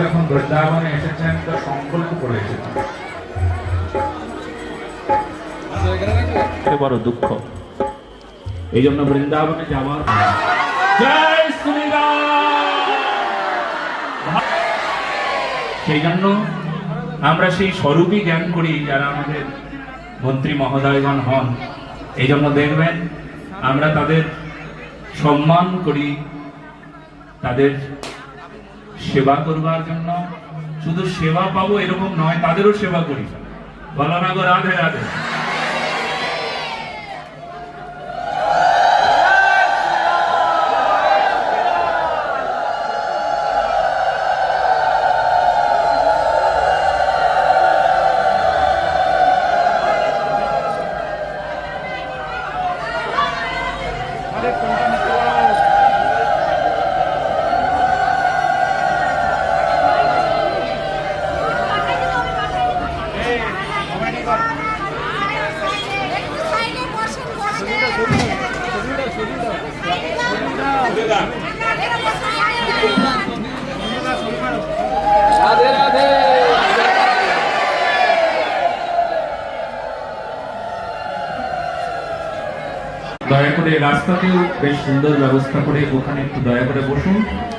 যখন বৃন্দাবনে এসেছেন তো সংকল্প করে এসেছেন, বড় দুঃখ। এই জন্য বৃন্দাবনে যাওয়ার জয় শ্রীরাম। সেই জন্য আমরা সেই স্বরূপই জ্ঞান করি যারা আমাদের মন্ত্রী মহোদয়গণ হন। এই জন্য দেখবেন আমরা তাদের সম্মান করি, তাদের সেবা করবার জন্য। শুধু সেবা পাবো এরকম নয়, তাদেরও সেবা করি। বলো না গো রাধে রাধে। রাধে রাধে। দয়া করে রাস্তাতেও বেশ সুন্দর ব্যবস্থা করে ওখানে একটু দয়া করে বসুন,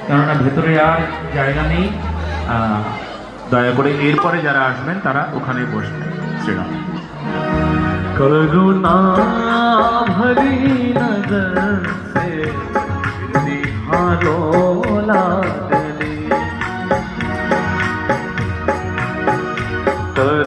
কেননা ভেতরে আর জায়গা নেই। দয়া করে এরপরে যারা আসবেন তারা ওখানে বসবেন। শ্রীরাম। करुणा भरी नजर से निहारो लाल